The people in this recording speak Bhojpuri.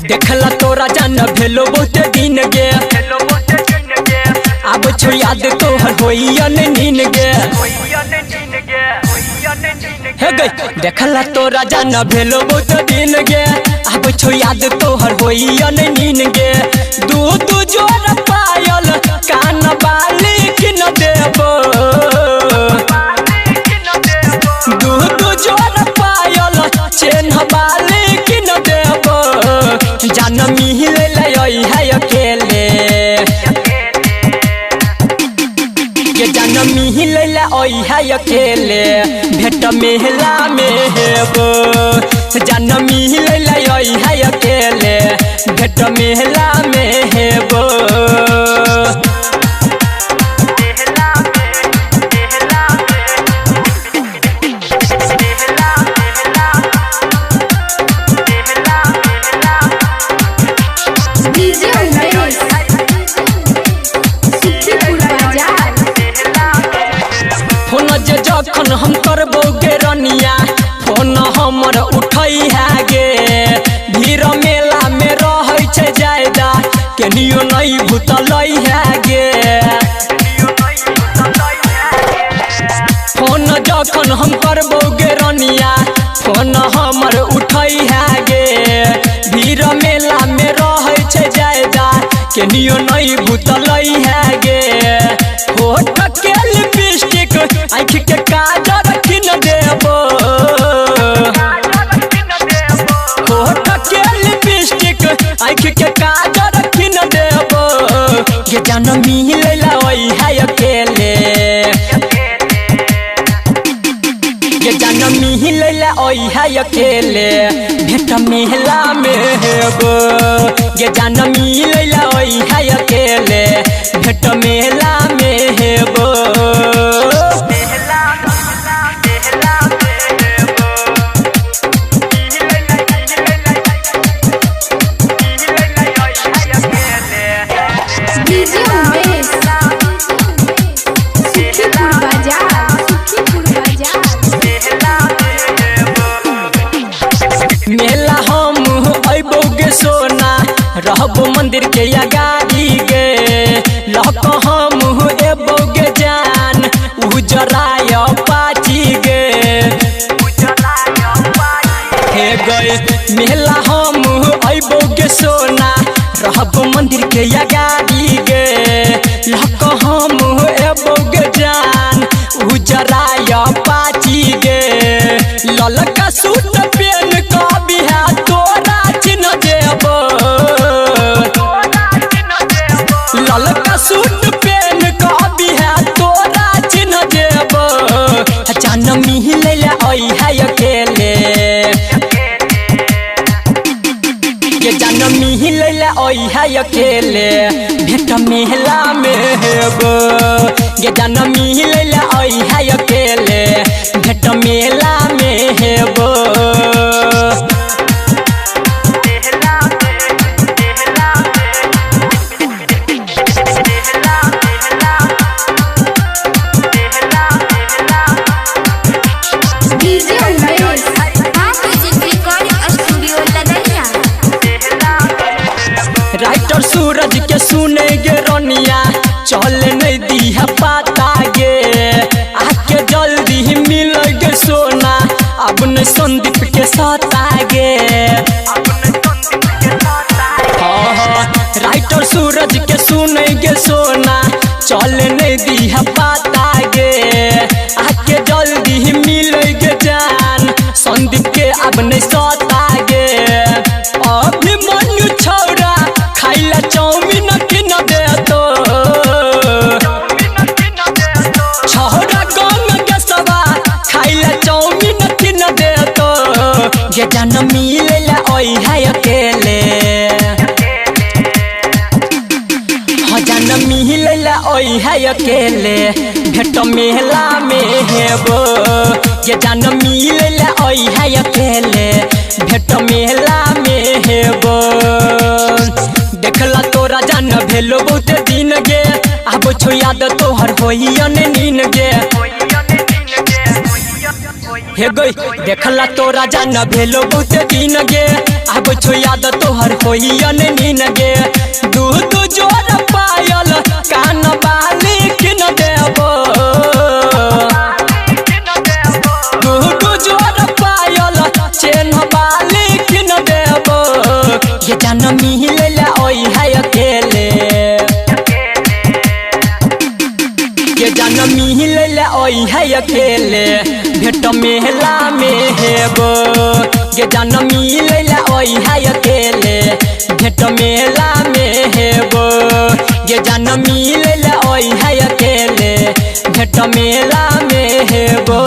देखला तोरा जान भेलो बहुत दिन गे अब छो याद तोहर होइयन नीन गे हे गई देखला तोरा जान भेलो बहुत दिन गे अब छो याद तोहर होइयन नीन गे दू जोर पायल कान बाली कि न देबो दू जोर पायल चेन बाली कि न देबो जान मिले लई है अकेले के जान मिले लई है अकेले भेट मेला में हेबो जान मिले लई है अकेले भेट मेला में हेबो जखन हम करबो गे रनिया फोन हमर उठई है गे भीड़ मेला में रहै छै जायदा केनियो नहीं भूतलई है गे फोन जखन हम करबो गे रनिया फोन हमर उठई है गे भीड़ मेला में रहै छै जायदा केनियो नहीं भूतलई है गे होठ के लिपस्टिक आँख के काजर कि न देबो होठ के लिपस्टिक आँख के काजर कि न देबो ये जान मिले लई है अकेले ये जान मिले लई है अकेले भेट मेला में हेबो ये जान मिले लई है अकेले भेट मेला में हेबो मेला हम अबो गे सोना रहबो मंदिर के अगाड़ी गे लक हम एबो गे जान उजराय पाची गे हे गए मेला हम अबो गे सोना रहबो मंदिर के अगाड़ी गे लक हम एबो गे जान उजराय पाची गे ललका सूट पेन का बिहा तोरा चिन्ह देबो ललका सूट पेन का बिहा तोरा चिन्ह देबो जान मिले लई है अकेले ये जान मिले लई है अकेले भेट मेला में हेबो ये जान मिले लई है अकेले भेट मेला में हेबो राइटर सूरज के सुने गे रनिया चल नहीं दिया पाता गे आके जल्दी ही मिल गे सोना अब न संदीप के साथ आगे राइटर सूरज के सुने गे सोना चल नहीं दिया पाता गे आके जल्दी ही मिल गे जान संदीप के अब नहीं साथ आगे अभी मनु छौरा खाइला चाउमीन कि न देतो छौरा गंग के सवा खाइला चाउमीन कि न देतो ये जान मिले लई है अकेले जान मिले लई है अकेले भेट मेला में हेबो ये जान मिले लई है अकेले भेट मेला में हेबो देखला तोरा जान भेलो बहुत दिन गे अब छो याद तोहर होइयन नीन गे हे गई देखला तोरा जान भेलो बहुत दिन गे अब छो याद तोहर होइयन नीन गे दूध जोर पायल कान बाली किन देबो दूध जोर पायल चेन बाली किन देबो ये जान मिलेला ओई है अकेले ये जान मिलेला ओई है अकेले भेट मेला में हेबो ये जान मिलेला ओई है अकेले भेट मेला में हेबो ये जान मिलेला ओई है अकेले भेट मेला में हेबो।